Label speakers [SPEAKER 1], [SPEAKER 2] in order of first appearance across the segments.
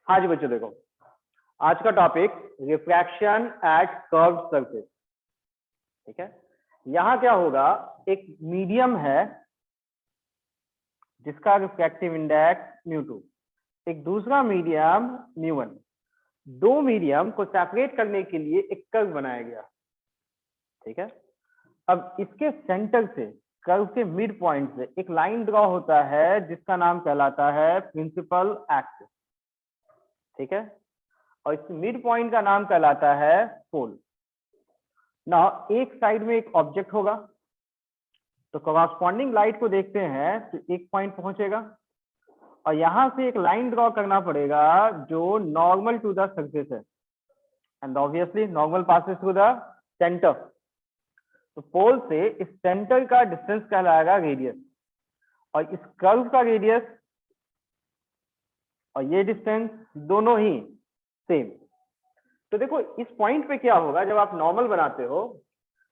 [SPEAKER 1] हाँ जी बच्चों, देखो आज का topic refraction at curved surface. ठीक है, यहाँ क्या होगा, एक मीडियम है जिसका रिफ्रैक्टिव इंडेक्स μ2, एक दूसरा मीडियम μ1। दो मीडियम को सेपरेट करने के लिए एक कर्व बनाया गया। ठीक है, अब इसके सेंटर से, कर्व के मिड पॉइंट से एक लाइन ड्रॉ होता है जिसका नाम कहलाता है प्रिंसिपल एक्सिस। ठीक है, और इस मिड पॉइंट का नाम कहलाता है पोल। ना एक साइड में एक ऑब्जेक्ट होगा, तो कॉरस्पॉन्डिंग लाइट को देखते हैं तो एक पॉइंट पहुंचेगा और यहां से एक लाइन ड्रॉ करना पड़ेगा जो नॉर्मल टू द सरफेस है, and obviously normal passes through the centre. तो पोल से इस सेंटर का डिस्टेंस कहलाएगा रेडियस, और इस कर्व का रेडियस और ये डिस्टेंस दोनों ही सेम। तो देखो इस पॉइंट पे क्या होगा, जब आप नॉर्मल बनाते हो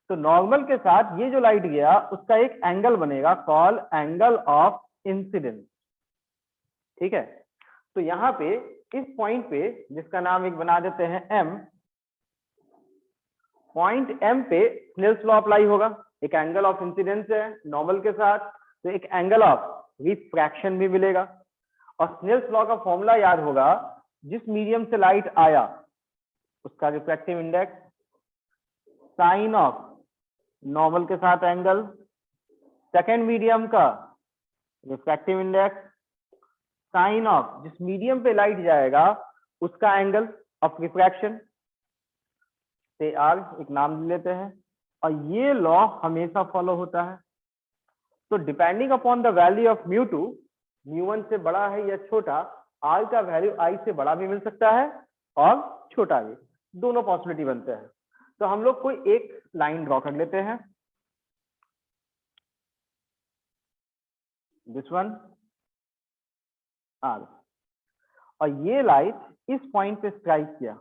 [SPEAKER 1] तो नॉर्मल के साथ ये जो लाइट गया उसका एक एंगल बनेगा कॉल एंगल ऑफ इंसिडेंस। ठीक है, तो यहाँ पे इस पॉइंट पे जिसका नाम एक बना देते हैं m, पॉइंट m पे स्नेल्स लॉ अप्लाई होगा। एक एंगल ऑफ इंसिडेंस है नॉर्मल के साथ, तो एक एंगल ऑफ रिफ्रैक्शन भी मिलेगा। और स्नेल्स लॉ का फॉर्मूला याद होगा, जिस मीडियम से लाइट आया उसका refractive index sine of normal के साथ एंगल, सेकेंड मीडियम का रिफ्रैक्टिव इंडेक्स साइन ऑफ जिस मीडियम पे लाइट जाएगा उसका एंगल ऑफ रिफ्रैक्शन से आर एक नाम ले लेते हैं। और ये लॉ हमेशा फॉलो होता है। तो depending upon the value of μ2, μ1 से बड़ा है या छोटा, आर का वैल्यू आई से बड़ा भी मिल सकता है और छोटा भी, दोनों पॉसिबिलिटी बनते हैं। तो हम लोग कोई एक लाइन ड्रॉ कर लेते हैं, दिस वन आर, और ये लाइट इस पॉइंट पे स्ट्राइक किया,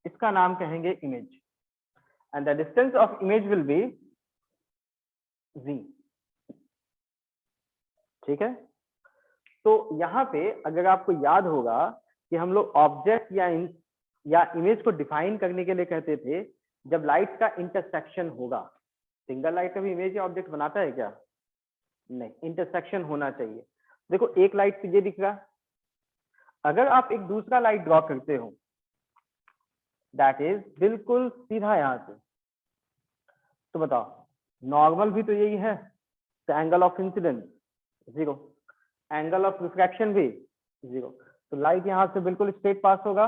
[SPEAKER 1] इसका नाम कहेंगे image, and the distance of image will be z। ठीक है, तो यहाँ पे अगर आपको याद होगा कि हम लोग ऑब्जेक्ट या इमेज को डिफाइन करने के लिए कहते थे जब लाइट का इंटरसेक्शन होगा। सिंगल लाइट कभी इमेज या ऑब्जेक्ट बनाता है क्या? नहीं, इंटरसेक्शन होना चाहिए। देखो एक लाइट ये दिख रहा, अगर आप एक दूसरा लाइट ड्रॉ करते हो दैट इज बिल्कुल सीधा यहां से, तो बताओ नॉर्मल भी तो यही है, तो angle of incidence 0, angle of refraction भी 0। तो लाइट यहां से बिल्कुल स्ट्रेट पास होगा,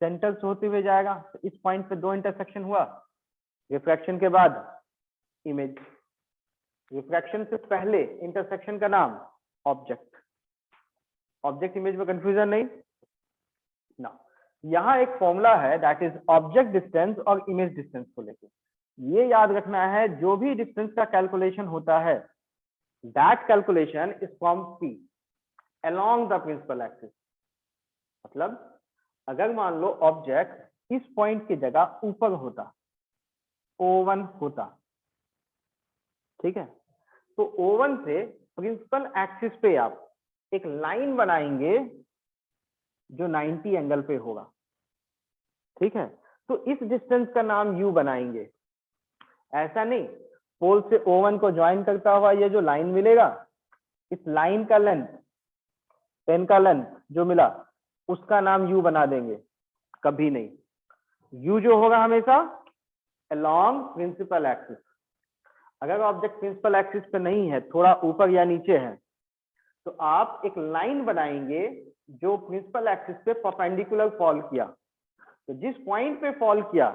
[SPEAKER 1] सेंटर से होते हुए जाएगा। तो इस पॉइंट पे दो इंटरसेक्शन हुआ, रिफ्रैक्शन के बाद इमेज, रिफ्रैक्शन से पहले इंटरसेक्शन का नाम ऑब्जेक्ट। ऑब्जेक्ट इमेज में कंफ्यूजन नहीं ना। यहाँ एक फॉर्मूला है दैट इज ऑब्जेक्ट डिस्टेंस और इमेज डिस्टेंस को लेके। ये याद रखना है, जो भी डिस्टेंस का कैलकुलेशन होता है that calculation is from p along the principal axis. मतलब अगर मान लो ऑब्जेक्ट इस पॉइंट की जगह ऊपर होता, O1 होता, ठीक है, तो O1 से प्रिंसिपल एक्सिस पे आप एक लाइन बनाएंगे जो 90 एंगल पे होगा। ठीक है, तो इस डिस्टेंस का नाम U बनाएंगे। ऐसा नहीं, पोल से O1 को ज्वाइन करता हुआ ये जो लाइन मिलेगा, इस लाइन का लेंथ, पेन का लेंथ जो मिला उसका नाम U बना देंगे, कभी नहीं। U जो होगा हमेशा along प्रिंसिपल एक्सिस। अगर ऑब्जेक्ट प्रिंसिपल एक्सिस पे नहीं है, थोड़ा ऊपर या नीचे है, तो आप एक लाइन बनाएंगे जो प्रिंसिपल एक्सिस पे परपेंडिकुलर फॉल किया। तो जिस पॉइंट पे फॉल किया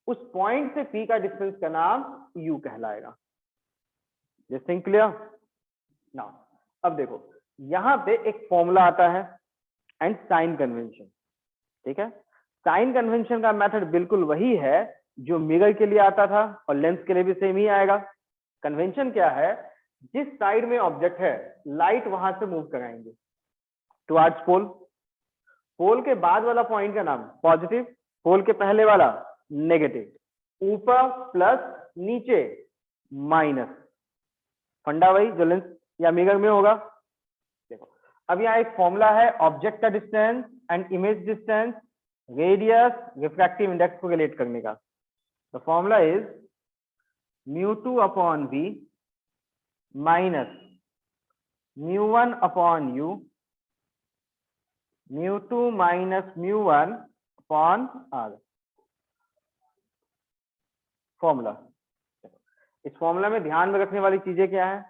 [SPEAKER 1] उस पॉइंट से P का डिस्टेंस का नाम U कहलाएगा। This thing clear now? अब देखो यहाँ पे एक फॉर्मूला आता है एंड साइन कन्वेंशन। ठीक है, साइन कन्वेंशन का मेथड बिल्कुल वही है जो मिरर के लिए आता था और लेंस के लिए भी सेम ही आएगा। कन्वेंशन क्या है, जिस साइड में ऑब्जेक्ट है लाइट वहां से मूव कराएंगे टुवर्ड्स पोल। पोल के बाद वाला पॉइंट का नाम पॉजिटिव, पोल के पहले वाला नेगेटिव, ऊपर प्लस, नीचे माइनस। फंडा वही जो लेंस या मिरर में होगा। देखो अब यहाँ एक फॉर्मूला है ऑब्जेक्ट का distance and image distance, radius, refractive index को रिलेट करने का। The formula is μ2 upon v minus μ1 upon u, μ2 minus μ1 upon r। Formula, इस फॉर्मूला में ध्यान में रखने वाली चीजें क्या है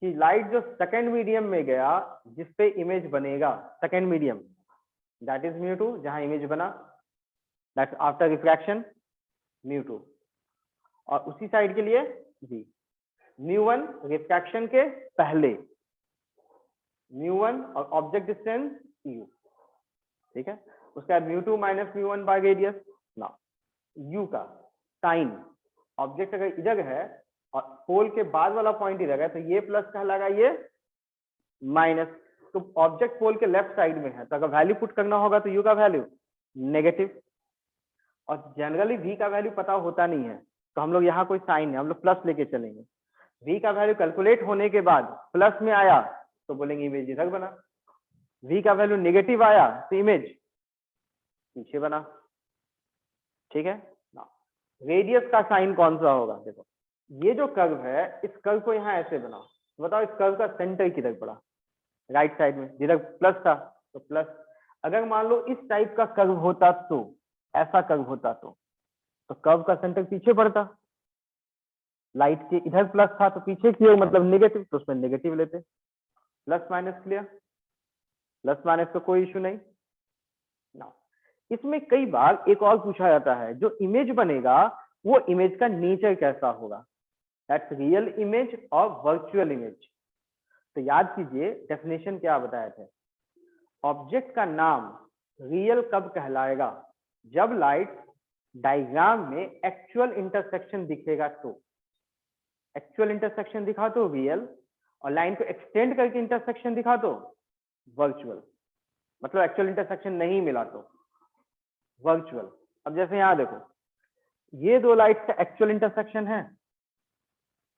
[SPEAKER 1] कि लाइट जो सेकंड मीडियम में गया जिसपे इमेज बनेगा, सेकंड मीडियम दैट इज μ2, जहां इमेज बना दैट्स आफ्टर रिफ्रैक्शन μ2, और उसी साइड के लिए v, μ1 रिफ्रैक्शन के पहले, μ1 और ऑब्जेक्ट डिस्टेंस u, ठीक है। उसके बाद μ2 माइनस μ1 बाय रेडियस। ना u का साइन, ऑब्जेक्ट अगर इधर है और पोल के बाद वाला पॉइंट इधर है तो ये प्लस कहलाएगा, ये माइनस। तो ऑब्जेक्ट पोल के लेफ्ट साइड में है तो अगर वैल्यू पुट करना होगा तो u का वैल्यू नेगेटिव, और जनरली v का वैल्यू पता होता नहीं है तो हम लोग यहाँ कोई साइन है, हम लोग प्लस लेके चलेंगे। v का वैल्यू कैलकुलेट होने के बाद प्लस में आया तो बोलेंगे इमेज इधर बना, v का वैल्यू नेगेटिव आया तो इमेज पीछे बना, ठीक है। रेडियस का साइन कौन सा होगा? देखो ये जो कर्व है, इस कर्व को यहाँ ऐसे बनाओ, बताओ इस कर्व का सेंटर किधर पड़ा? राइट साइड में, जिधर प्लस था तो प्लस। अगर मान लो इस टाइप का कर्व होता तो, ऐसा कर्व होता तो कर्व का सेंटर पीछे पड़ता। लाइट के इधर प्लस था तो पीछे की ओर मतलब नेगेटिव, तो उसमें नेगेटिव लेते। Plus minus clear, plus minus तो कोई इश्यू नहीं ना। इसमें कई बार एक और पूछा जाता है, जो इमेज बनेगा वो इमेज का नेचर कैसा होगा, दैट्स रियल इमेज और वर्चुअल इमेज। तो याद कीजिए डेफिनेशन क्या बताए थे, ऑब्जेक्ट का नाम रियल कब कहलाएगा? जब लाइट डायग्राम में एक्चुअल इंटरसेक्शन दिखेगा तो, एक्चुअल इंटरसेक्शन दिखा तो रियल, और लाइन को एक्सटेंड करके इंटरसेक्शन दिखा तो वर्चुअल, मतलब एक्चुअल इंटरसेक्शन नहीं मिला तो वर्चुअल। अब जैसे यहां देखो, ये दो लाइट का एक्चुअल इंटरसेक्शन है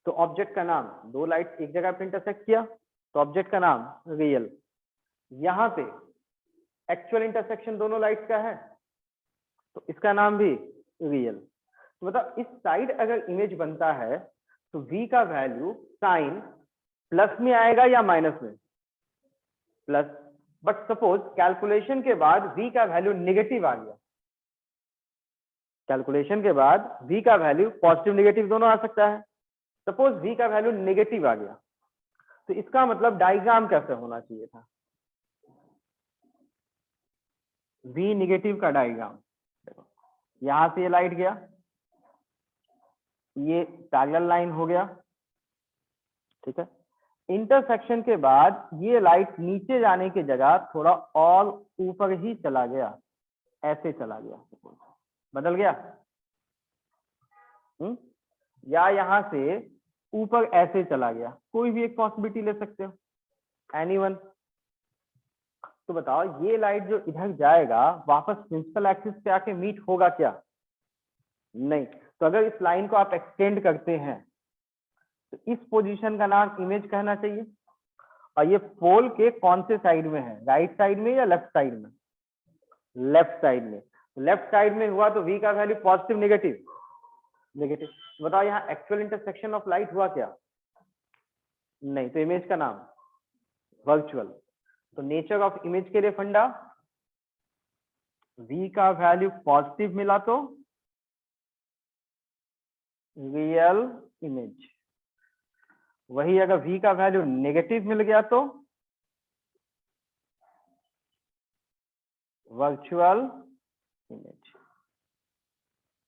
[SPEAKER 1] तो ऑब्जेक्ट का नाम, दो लाइट एक जगह पे इंटरसेक्ट किया तो ऑब्जेक्ट का नाम रियल। यहां पे एक्चुअल इंटरसेक्शन दोनों लाइट का है तो इसका नाम भी रियल। तो मतलब इस साइड अगर इमेज बनता है तो v का वैल्यू साइन प्लस में आएगा या माइनस में? प्लस। बट सपोज कैलकुलेशन के बाद v का वैल्यू नेगेटिव आ गया, कैलकुलेशन के बाद v का वैल्यू पॉजिटिव नेगेटिव दोनों आ सकता है। सपोज v का वैल्यू नेगेटिव आ गया तो इसका मतलब डायग्राम कैसे होना चाहिए था? v नेगेटिव का डायग्राम, देखो यहां से ये लाइट गया, ये पैरेलल लाइन हो गया, ठीक है। इंटरसेक्शन के बाद ये लाइट नीचे जाने की जगह थोड़ा और ऊपर ही चला गया, ऐसे चला गया, बदल गया। या यहां से ऊपर ऐसे चला गया, कोई भी एक पॉसिबिलिटी ले सकते हो, एनीवन। तो बताओ ये लाइट जो इधर जाएगा वापस प्रिंसिपल एक्सिस पे आके मीट होगा क्या? नहीं। तो अगर इस लाइन को आप एक्सटेंड करते हैं तो इस पोजीशन का नाम इमेज कहना चाहिए। और ये पोल के कौन से साइड में है, राइट साइड में या लेफ्ट साइड में? लेफ्ट साइड में। लेफ्ट साइड में हुआ तो v का वैल्यू पॉजिटिव नेगेटिव? नेगेटिव। बताओ यहाँ एक्चुअल इंटरसेक्शन ऑफ लाइट हुआ क्या? नहीं। तो इमेज का नाम वर्चुअल। तो नेचर ऑफ इमेज के लिए फंडा, v का वैल्यू पॉजिटिव मिला तो रियल इमेज, वही अगर v का वैल्यू नेगेटिव मिल गया तो वर्चुअल इमेज।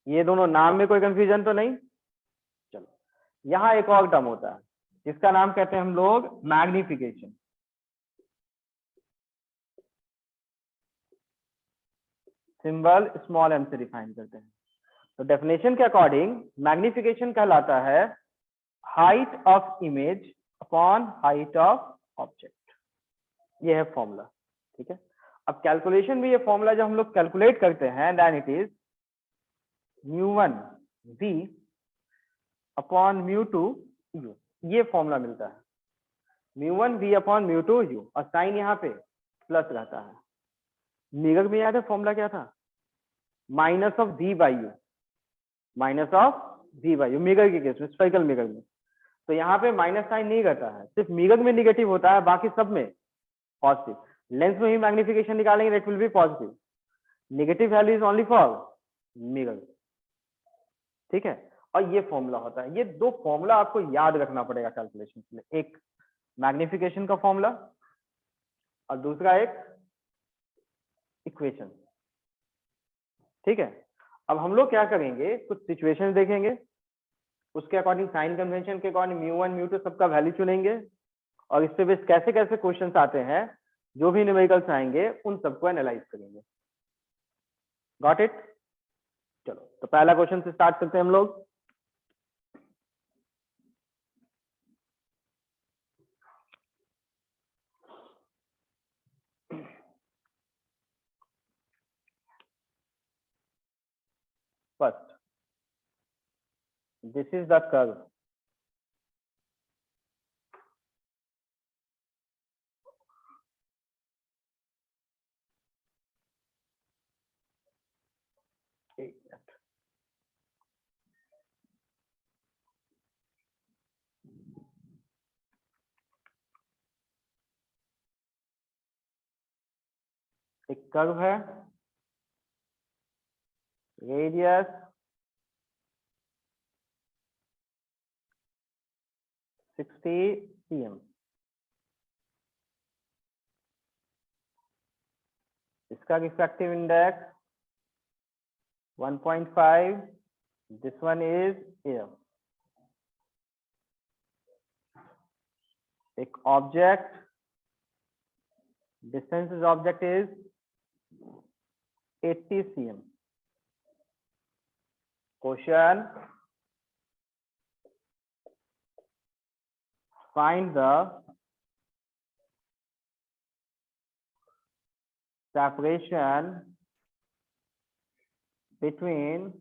[SPEAKER 1] ये दोनों नाम में कोई कंफ्यूजन तो नहीं? चलो, यहां एक और टर्म होता है जिसका नाम कहते हैं हम लोग मैग्निफिकेशन। सिंबल स्मॉल m से डिफाइन करते हैं। तो डेफिनेशन के अकॉर्डिंग मैग्निफिकेशन कहलाता है height of image upon height of object. ये है फॉर्मूला, ठीक है। अब कैलकुलेशन भी ये फॉर्मूला जब हम लोग कैलकुलेट करते हैं, then it is μ1 v upon μ2 u, ये फॉर्मूला मिलता है। μ1 v अपॉन μ2 u, और साइन यहाँ पे प्लस रहता है। मिरर में याद है फॉर्मूला क्या था? Minus of v by u, minus of v by u mirror के केस में, स्फेरिकल मिरर में। तो यहाँ पे माइनस साइन नहीं रहता है, सिर्फ मिरर में निगेटिव होता है, बाकी सब में पॉजिटिव। लेंस में ही मैग्निफिकेशन निकालेंगे, that will be positive. Negative value is only for mirror, ठीक है। और ये फॉर्मूला होता है, ये दो फॉर्मूला आपको याद रखना पड़ेगा कैलकुलेशन के लिए, एक मैग्निफिकेशन का फॉर्मूला और दूसरा एक इक्वेशन, ठीक है। अब हम लोग क्या करेंगे, कुछ सिचुएशंस देखेंगे, उसके अकॉर्डिंग साइन कन्वेंशन के अकॉर्डिंग म्यू1 म्यू2 सबका वैल्यू चुनेंगे, और इससे बेस कैसे कैसे क्वेश्चंस आते हैं, जो भी न्यूमेरिकल्स आएंगे उन सबको एनालाइज करेंगे। Got it? चलो तो पहला क्वेश्चन से स्टार्ट करते हैं हम लोग। First, this is the curve, एक कर्व है, रेडियस 60 cm, इसका refractive index 1.5, this one is air. एक object, distance is object is 80 cm. Question, find the separation between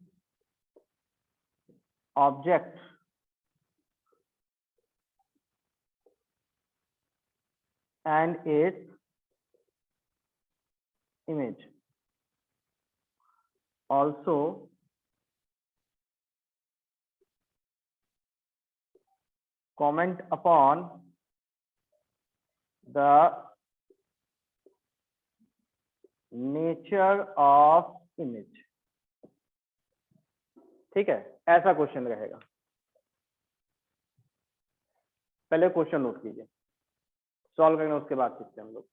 [SPEAKER 1] object and its image. Also, comment upon the nature of image. ठीक है, ऐसा question रहेगा। पहले question note कीजिए, solve करना उसके बाद सीखते हैं हम लोग।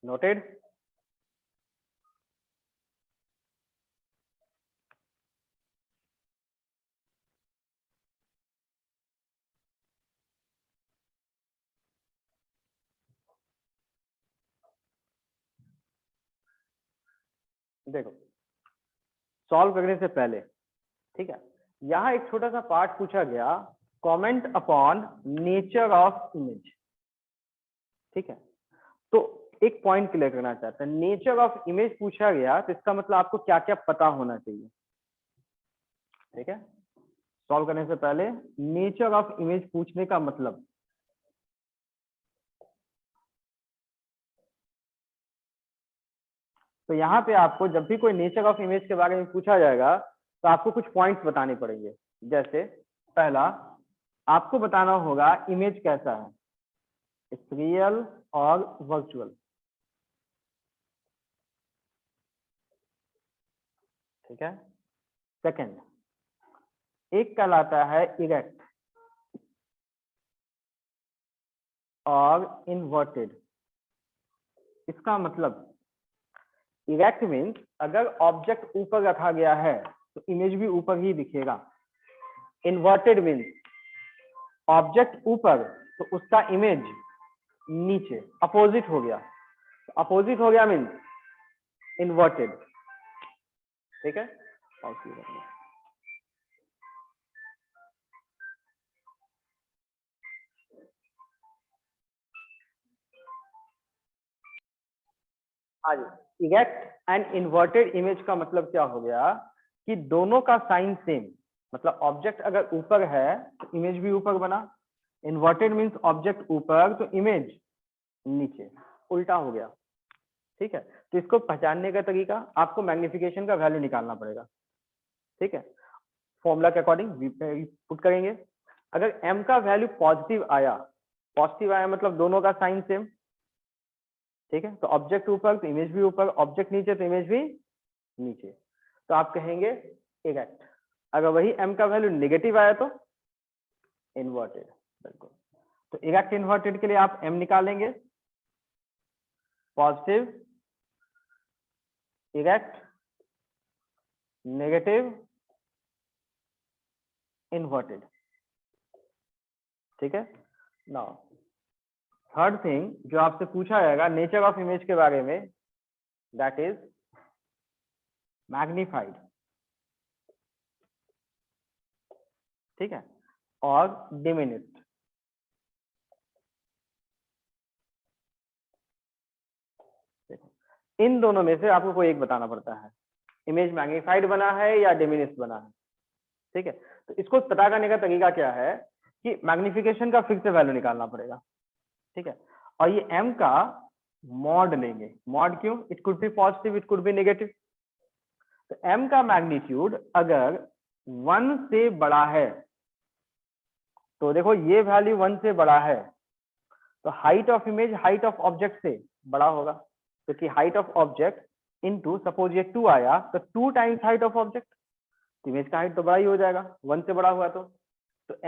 [SPEAKER 1] नोटेड? देखो, सॉल्व करने से पहले, ठीक है, यहाँ एक छोटा सा पार्ट पूछा गया, comment upon nature of image, ठीक है। तो एक पॉइंट क्लियर करना चाहते हैं, नेचर ऑफ इमेज पूछा गया तो इसका मतलब आपको क्या क्या पता होना चाहिए, ठीक है। सॉल्व करने से पहले नेचर ऑफ इमेज पूछने का मतलब, तो यहाँ पे आपको जब भी कोई नेचर ऑफ इमेज के बारे में पूछा जाएगा तो आपको कुछ पॉइंट्स बताने पड़ेंगे। जैसे पहला, आपको बताना होगा इमेज कैसा है, इट्स रियल और वर्चुअल, ठीक है। सेकंड, एक कहलाता है इरेक्ट और इन्वर्टेड, इसका मतलब इरेक्ट मीन्स अगर ऑब्जेक्ट ऊपर रखा गया है तो इमेज भी ऊपर ही दिखेगा। इन्वर्टेड मीन्स ऑब्जेक्ट ऊपर तो उसका इमेज नीचे, अपोजिट हो गया। अपोजिट हो गया मीन्स इन्वर्टेड। ठीक है, आज इरेक्ट एंड इन्वर्टेड इमेज का मतलब क्या हो गया कि दोनों का साइन सेम, मतलब ऑब्जेक्ट अगर ऊपर है तो इमेज भी ऊपर बना। इन्वर्टेड मीन्स ऑब्जेक्ट ऊपर तो इमेज नीचे, उल्टा हो गया। ठीक है, तो इसको पहचानने का तरीका, आपको मैग्निफिकेशन का वैल्यू निकालना पड़ेगा। ठीक है, फॉर्मूला के अकॉर्डिंग पुट करेंगे। अगर m का वैल्यू पॉजिटिव आया मतलब दोनों का साइन सेम। ठीक है, तो ऑब्जेक्ट ऊपर तो इमेज भी ऊपर, ऑब्जेक्ट नीचे तो इमेज भी नीचे, तो आप कहेंगे इरेक्ट। अगर वही m का वैल्यू नेगेटिव आया तो इन्वर्टेड। बिल्कुल, तो इरेक्ट इन्वर्टेड के लिए आप m निकालेंगे, पॉजिटिव, इरेक्ट, नेगेटिव, इन्वर्टेड। ठीक है, नाउ थर्ड थिंग जो आपसे पूछा जाएगा नेचर ऑफ इमेज के बारे में, दैट इज मैग्नीफाइड। ठीक है, और डिमिनिश्ड। इन दोनों में से आपको कोई एक बताना पड़ता है, इमेज मैग्नीफाइड बना है या डिमिनिश्ड बना है। ठीक है, तो इसको पता करने का तरीका क्या है कि मैग्निफिकेशन का फिर से वैल्यू निकालना पड़ेगा। ठीक है, और ये m का मॉड लेंगे। मॉड क्यों? It could be positive, it could be negative. तो m का मैग्नीट्यूड अगर 1 से बड़ा है तो देखो ये वैल्यू 1 से बड़ा है तो height of image height of object से बड़ा होगा, क्योंकि height of object into, suppose ये 2 आया तो 2 times height of object, image का हाइट तो बड़ा ही हो जाएगा 1 से बड़ा हुआ तो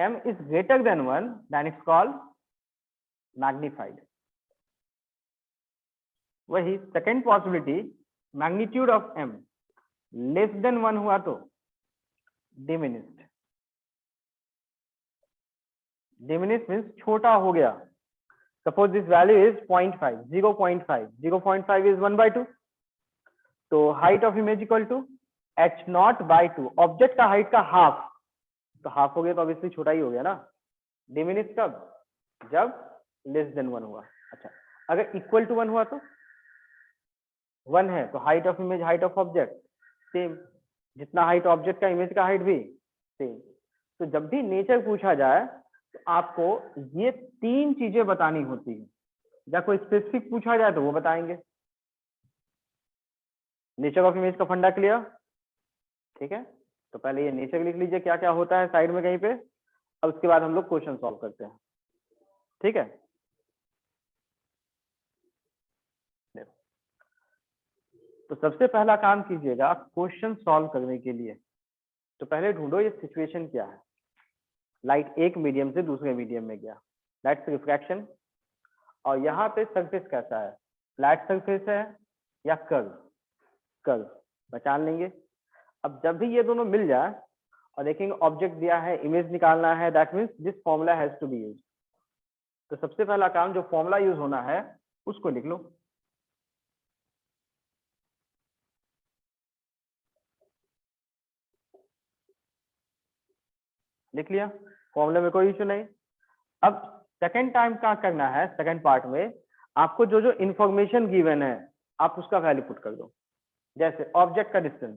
[SPEAKER 1] m इज greater than 1, then it's called magnified. वही second possibility, magnitude of m less than 1 हुआ तो डिमिनिश्ड। डिमिनिश्ड मीन्स छोटा हो गया। सपोज दिस वैल्यू इज 0.5, 0.5, 0.5 इज 1/2, तो height of image equal to h0/2, object का हाइट का हाफ, तो हाफ हो गया तो ऑब्वियसली छोटा ही हो गया ना। डिमिनिश्ड कब? जब लेस देन 1 हुआ। अच्छा, अगर इक्वल टू 1 हुआ तो 1 है तो height of image height of object same, जितना हाइट ऑब्जेक्ट का इमेज का हाइट भी सेम। तो जब भी नेचर पूछा जाए तो आपको ये 3 चीजें बतानी होती है, या कोई स्पेसिफिक पूछा जाए तो वो बताएंगे। नेचर ऑफ इमेज का फंडा क्लियर? ठीक है, तो पहले ये नेचर लिख लीजिए क्या क्या होता है साइड में कहीं पे, अब उसके बाद हम लोग क्वेश्चन सॉल्व करते हैं। ठीक है, तो सबसे पहला काम कीजिएगा क्वेश्चन सॉल्व करने के लिए, तो पहले ढूंढो ये सिचुएशन क्या है। लाइट एक मीडियम से दूसरे मीडियम में गया, दैट्स रिफ्रैक्शन। और यहाँ पे सरफेस कैसा है, फ्लैट सरफेस है या कर्व? कर्व, पहचान लेंगे। अब जब भी ये दोनों मिल जाए और देखेंगे ऑब्जेक्ट दिया है, इमेज निकालना है, that means this formula has to be use. तो सबसे पहला काम जो फॉर्मूला यूज होना है उसको लिख लो। लिख लिया, फॉर्मूले में कोई इशू नहीं। अब सेकेंड टाइम क्या करना है, सेकेंड पार्ट में आपको जो जो इंफॉर्मेशन गिवन है आप उसका वैल्यू पुट कर दो। जैसे ऑब्जेक्ट का डिस्टेंस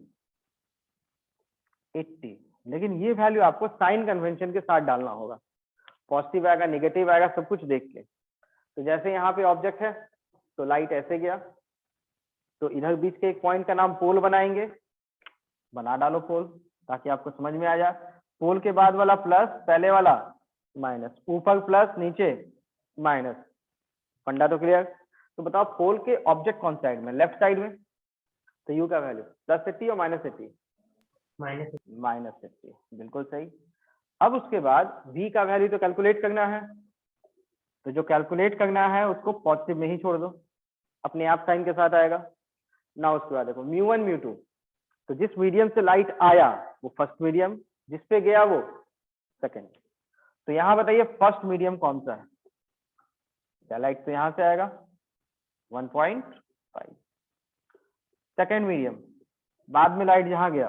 [SPEAKER 1] 80, लेकिन ये वैल्यू आपको साइन कन्वेंशन के साथ डालना होगा, पॉजिटिव आएगा नेगेटिव आएगा सब कुछ देख के। तो जैसे यहाँ पे ऑब्जेक्ट है तो लाइट ऐसे गया, तो इधर बीच के एक पॉइंट का नाम पोल बनाएंगे, बना डालो पोल ताकि आपको समझ में आ जाए। पोल के बाद वाला प्लस, पहले वाला माइनस, ऊपर प्लस नीचे माइनस, फंडा तो क्लियर। तो बताओ पोल के ऑब्जेक्ट कौन साइड में, लेफ्ट साइड में, तो यू का वैल्यू +80 और -80, -80, बिल्कुल सही। अब उसके बाद v का वैल्यू तो कैलकुलेट करना है, तो जो कैलकुलेट करना है उसको पॉजिटिव में ही छोड़ दो। अपने आप साइन के साथ आएगा ना। उसके बाद देखो μ1 μ2, तो जिस मीडियम से लाइट आया वो फर्स्ट मीडियम, जिस पे गया वो सेकंड। तो यहाँ बताइए फर्स्ट मीडियम कौन सा है? क्या लाइट तो यहाँ से आएगा 1.5। सेकंड मीडियम बाद में लाइट जहां गया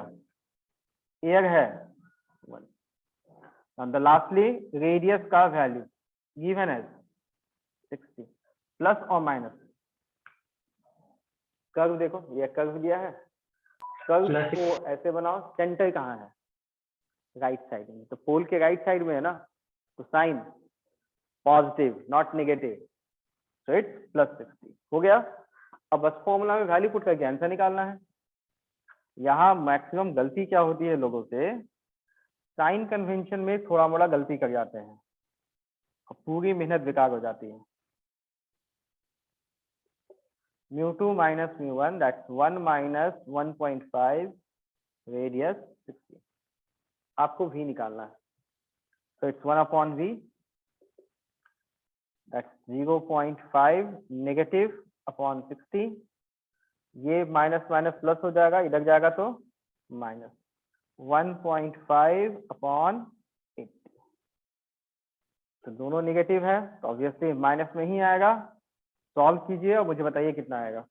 [SPEAKER 1] एयर है 1। and the lastly radius का वैल्यू given as 60 प्लस और माइनस। कर्व देखो, ये कर्व दिया है, कर्व को ऐसे बनाओ, सेंटर कहाँ है? राइट साइड में, तो पोल के राइट साइड में है ना, तो साइन पॉजिटिव नॉट नेगेटिव, तो इट्स +60 हो गया। अब बस फॉर्मूला में वैल्यू पुट करके आंसर निकालना है। यहाँ मैक्सिमम गलती क्या होती है लोगों से, साइन कन्वेंशन में थोड़ा मोड़ा गलती कर जाते हैं और पूरी मेहनत बेकार हो जाती है। μ2 minus μ1 that's 1 minus 1.5 radius 60। आपको v निकालना है, so it's 1 upon v, that's 0.5 negative upon 60। ये माइनस माइनस प्लस हो जाएगा, इधर जाएगा तो माइनस 1.5 अपॉन 80। तो दोनों नेगेटिव है तो ऑब्वियसली माइनस में ही आएगा। सॉल्व कीजिए और मुझे बताइए कितना आएगा।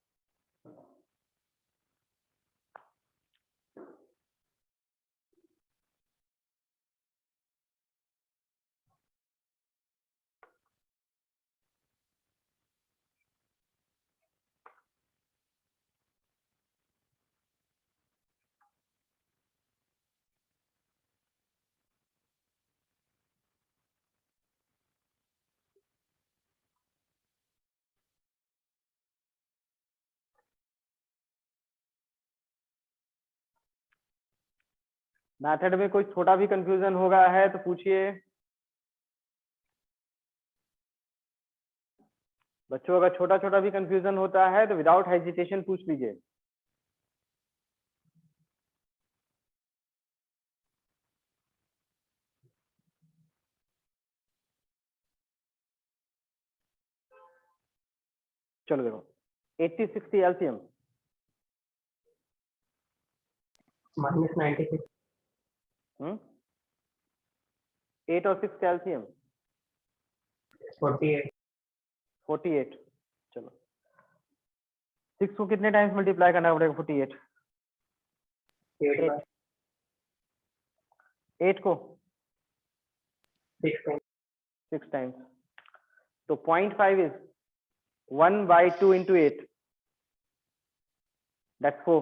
[SPEAKER 1] मेथड में कोई छोटा भी कंफ्यूजन होगा है तो पूछिए बच्चों, अगर छोटा छोटा भी कंफ्यूजन होता है तो विदाउट हेजिटेशन पूछ लीजिए। चलो देखो 80 60 एलसीएम
[SPEAKER 2] -96।
[SPEAKER 1] 8 और 6 एलसीएम 48। चलो 6 को कितने टाइम्स मल्टीप्लाई करना पड़ेगा? 48। 8 को 6 टाइम्स, तो 0.5 इज 1/2 into 8, that's 4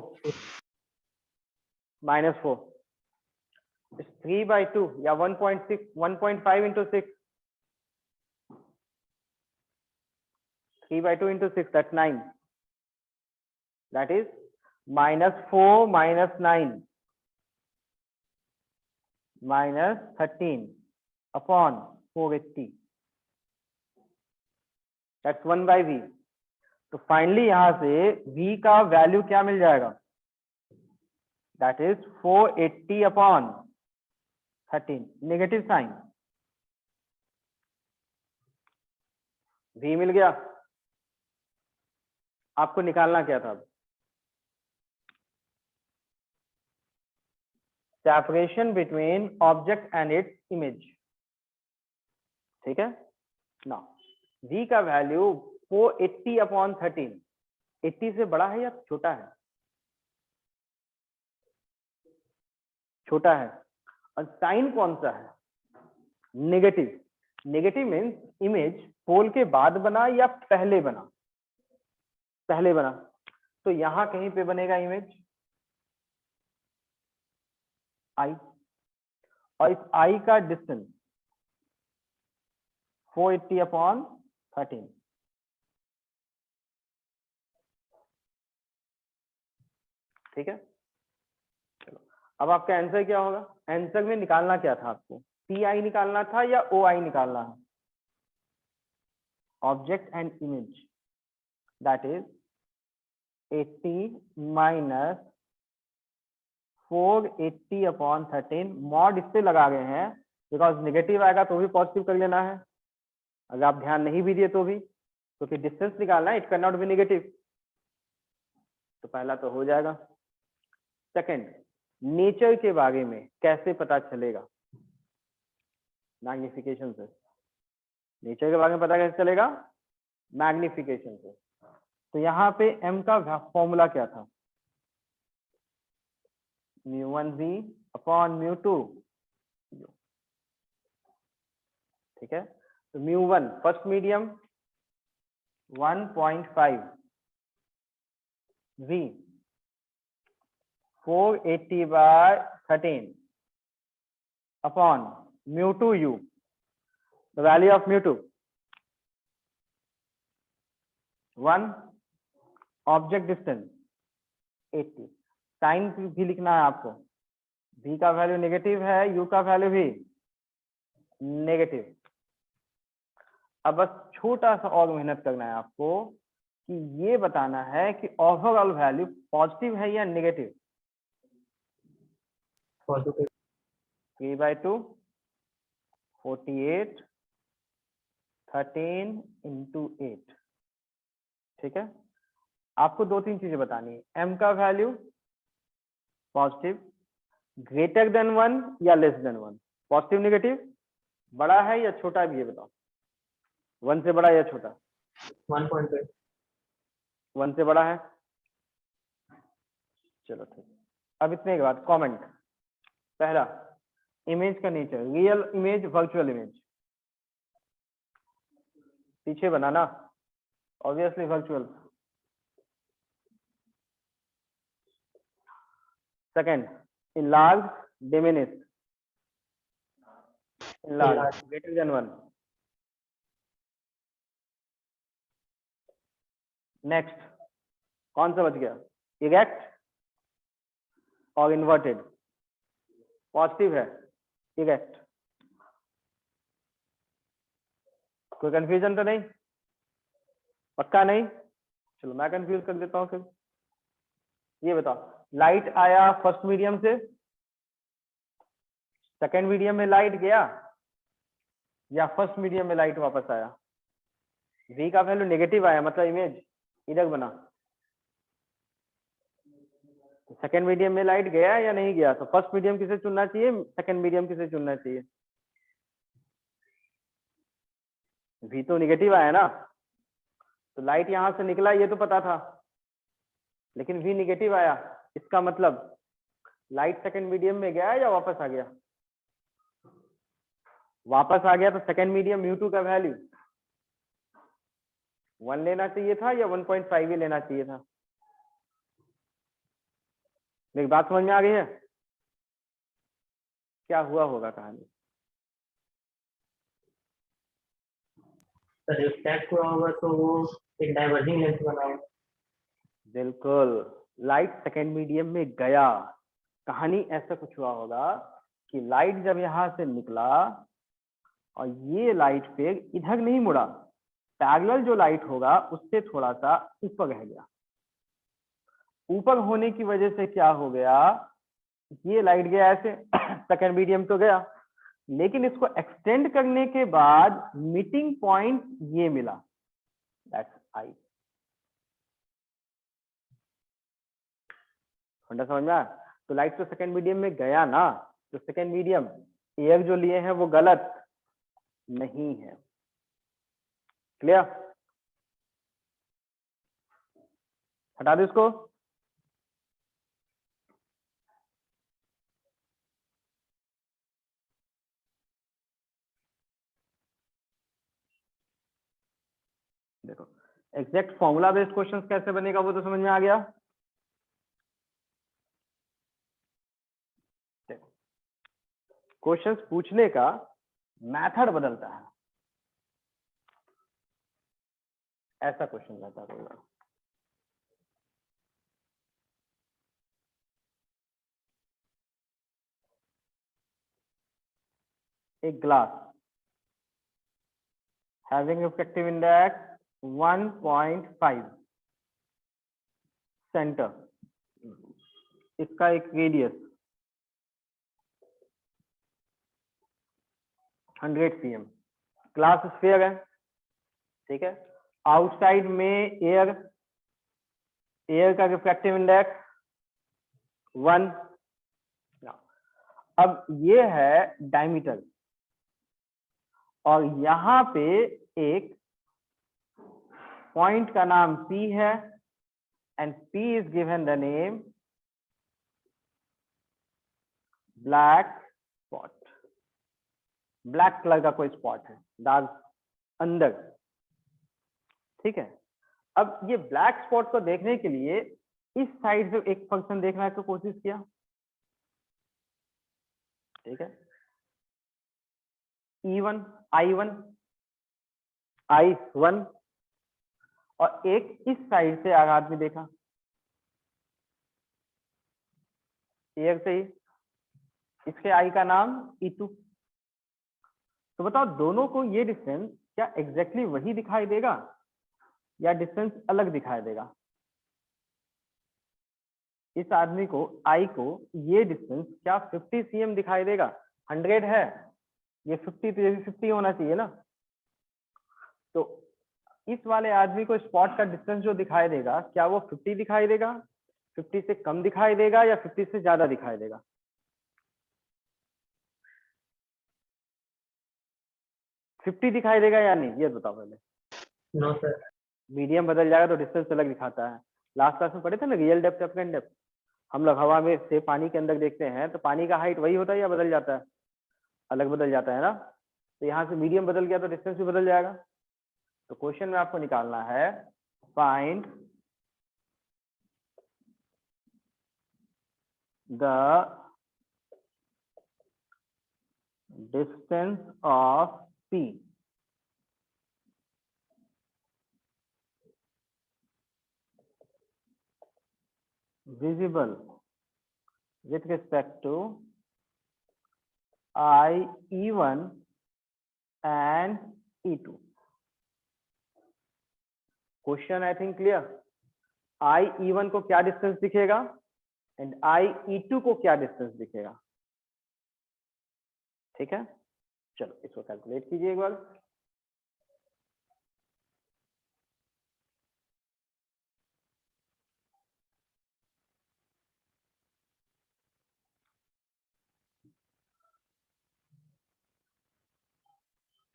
[SPEAKER 1] minus 4 is 3/2 या 1.6 1.5 into 6, 3/2 into 6 that's 9, that is -4 minus 9 minus 13 upon 480, that's 1/v। तो फाइनली यहां से v का वैल्यू क्या मिल जाएगा? That is 480 upon 13, negative sign, v मिल गया। आपको निकालना क्या था? Separation between object and its image, ठीक है ना। v का वैल्यू 480 अपॉन 13, 80 से बड़ा है या छोटा है? छोटा है। और साइन कौन सा है? नेगेटिव। नेगेटिव मीन्स इमेज पोल के बाद बना या पहले बना? पहले बना, तो यहां कहीं पे बनेगा इमेज आई, और इस आई का डिस्टेंस 480 अपॉन 13, ठीक है। चलो अब आपका आंसर क्या होगा? आंसर में निकालना क्या था आपको? पी आई निकालना था या ओ आई निकालना है? Object and image, that is 80 minus 480 upon 13, mod इससे लगा गए हैं बिकॉज नेगेटिव आएगा तो भी पॉजिटिव कर लेना है, अगर आप ध्यान नहीं भी दिए तो भी। क्योंकि डिस्टेंस निकालना है, it can not be negative, तो पहला तो हो जाएगा। सेकंड, नेचर के बारे में कैसे पता चलेगा? मैग्निफिकेशन से। नेचर के बारे में पता कैसे चलेगा? मैग्निफिकेशन से। तो यहाँ पे m का फॉर्मूला क्या था? μ1v अपॉन μ2, ठीक है। तो μ1 first medium 1.5, v 480/13 upon μ2u, the value of μ2 1, object distance 80। Sign भी लिखना है आपको, v का वैल्यू नेगेटिव है, u का वैल्यू भी नेगेटिव। अब बस छोटा सा और मेहनत करना है आपको कि ये बताना है कि ओवरऑल वैल्यू पॉजिटिव है या नेगेटिव।
[SPEAKER 2] पॉजिटिव।
[SPEAKER 1] 3/2 48 13 into 8, ठीक है। आपको दो तीन चीजें बतानी है। m का वैल्यू पॉजिटिव, ग्रेटर देन 1 या लेस देन 1, पॉजिटिव नेगेटिव, बड़ा है या छोटा भी, ये बताओ। 1 से बड़ा या छोटा?
[SPEAKER 2] 1.5।
[SPEAKER 1] 1 से बड़ा है, चलो ठीक। अब इतने के बाद कमेंट। पहला, इमेज का nature, real image virtual image. पीछे बनाना, obviously virtual. Second, enlarge, diminish, enlarge, greater than 1। Next, कौन सा बच गया? इरेक्ट और इन्वर्टेड, पॉजिटिव है इरेक्ट। कोई कंफ्यूजन तो नहीं? पक्का नहीं? चलो मैं कंफ्यूज कर देता हूँ फिर। ये बताओ, लाइट आया फर्स्ट मीडियम से, सेकंड मीडियम में लाइट गया, या फर्स्ट मीडियम में लाइट वापस आया? v का वैल्यू नेगेटिव आया, मतलब इमेज इधर बना। सेकंड मीडियम में लाइट गया या नहीं गया? तो फर्स्ट मीडियम किसे चुनना चाहिए, सेकंड मीडियम किसे चुनना चाहिए? v तो नेगेटिव आया ना, तो लाइट यहां से निकला ये तो पता था, लेकिन v नेगेटिव आया, इसका मतलब लाइट सेकंड मीडियम में गया या वापस आ गया? वापस आ गया, तो सेकंड मीडियम μ2 का वैल्यू 1 लेना चाहिए था या 1.5 ही लेना चाहिए था? मेरी बात समझ में आ गई है? क्या हुआ होगा कहानी?
[SPEAKER 2] सर रिफ्लेक्ट हुआ होगा तो वो एक डाइवर्जिंग लेंस बनाओ।
[SPEAKER 1] बिल्कुल, लाइट सेकंड मीडियम में गया, कहानी ऐसा कुछ हुआ होगा कि लाइट जब यहां से निकला और ये लाइट फिर इधर नहीं मुड़ा, पैरेलल जो लाइट होगा उससे थोड़ा सा ऊपर रह गया। ऊपर होने की वजह से क्या हो गया, ये लाइट गया ऐसे सेकंड मीडियम तो गया, लेकिन इसको एक्सटेंड करने के बाद मीटिंग पॉइंट ये मिला, दैट्स आई। समझ में आया? तो लाइट तो सेकंड मीडियम में गया ना, तो सेकंड मीडियम एयर जो लिए हैं वो गलत नहीं है। क्लियर? हटा दो इसको। देखो, एग्जैक्ट फॉर्मूला बेस्ड क्वेश्चंस कैसे बनेगा वो तो समझ में आ गया। देखो, क्वेश्चंस पूछने का मेथड बदलता है। ऐसा क्वेश्चन रहता है, एक glass having refractive index 1.5, centre, इसका एक रेडियस 100 cm, ग्लास स्फीयर है, ठीक है। आउटसाइड में एयर का रिफ्रैक्टिव इंडेक्स 1। अब ये है डायमीटर और यहाँ पे एक पॉइंट का नाम P है and P is given the name black spot. Black colour का कोई स्पॉट है दाग अंदर, ठीक है। अब ये ब्लैक स्पॉट को देखने के लिए इस साइड से एक फंक्शन देखने की कोशिश किया, ठीक है। E1 I1 और एक इस साइड से आघात में देखा, एयर से ही, इसके आई का नाम E2। तो बताओ दोनों को ये डिस्टेंस क्या एग्जैक्टली वही दिखाई देगा या डिस्टेंस अलग दिखाई देगा? इस आदमी को आई को ये डिस्टेंस क्या 50 cm दिखाई देगा? 100 है ये 50, तो ये भी 50 होना चाहिए ना। तो इस वाले आदमी को स्पॉट का डिस्टेंस जो दिखाई देगा क्या वो 50 दिखाई देगा, 50 से कम दिखाई देगा या 50 से ज्यादा दिखाई देगा? 50 दिखाई देगा या नहीं, ये बताओ पहले।
[SPEAKER 2] No sir.
[SPEAKER 1] मीडियम बदल जाएगा तो डिस्टेंस अलग दिखाता है। लास्ट क्लास में पढ़े थे ना रियल डेप्थ, एप्रेंट डेप्थ। हम लोग हवा में से पानी के अंदर देखते हैं तो पानी का हाइट वही होता है या बदल जाता है? अलग बदल जाता है ना। तो यहाँ से मीडियम बदल गया तो डिस्टेंस भी बदल जाएगा। तो क्वेश्चन में आपको निकालना है find the distance of P visible with respect to IE1 and E2। Question I think clear. IE1 को क्या डिस्टेंस दिखेगा एंड IE2 को क्या डिस्टेंस दिखेगा, ठीक है। चलो इसको कैलकुलेट कीजिए एक बार।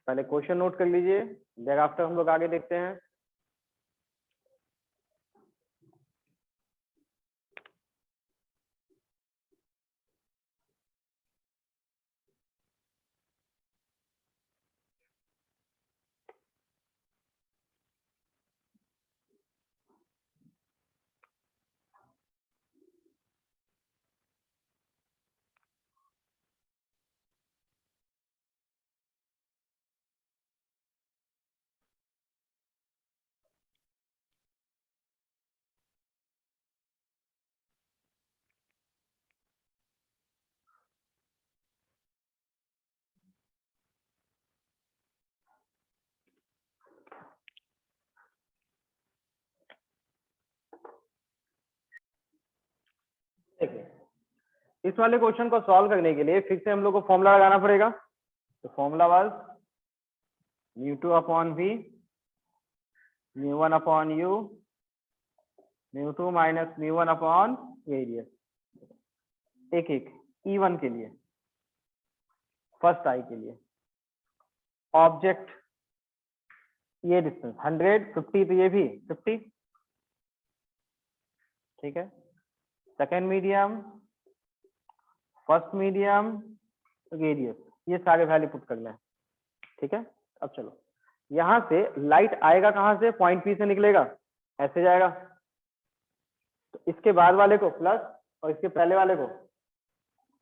[SPEAKER 1] पहले क्वेश्चन नोट कर लीजिए, देयर आफ्टर हम लोग आगे देखते हैं। देखिए इस वाले क्वेश्चन को सॉल्व करने के लिए फिर से हम लोग को फॉर्मूला लगाना पड़ेगा। तो formula was μ2 upon v, μ1 upon u, μ2 minus μ1 upon radius. एक एक E1 के लिए, फर्स्ट आई के लिए ऑब्जेक्ट ये डिस्टेंस 100, 50 तो ये भी 50, ठीक है। Second medium, first medium, radius, ये सारे वैल्यू पुट करना है, ठीक है। अब चलो यहां से लाइट आएगा कहां से? पॉइंट P से निकलेगा, ऐसे जाएगा। तो इसके बाद वाले को प्लस और इसके पहले वाले को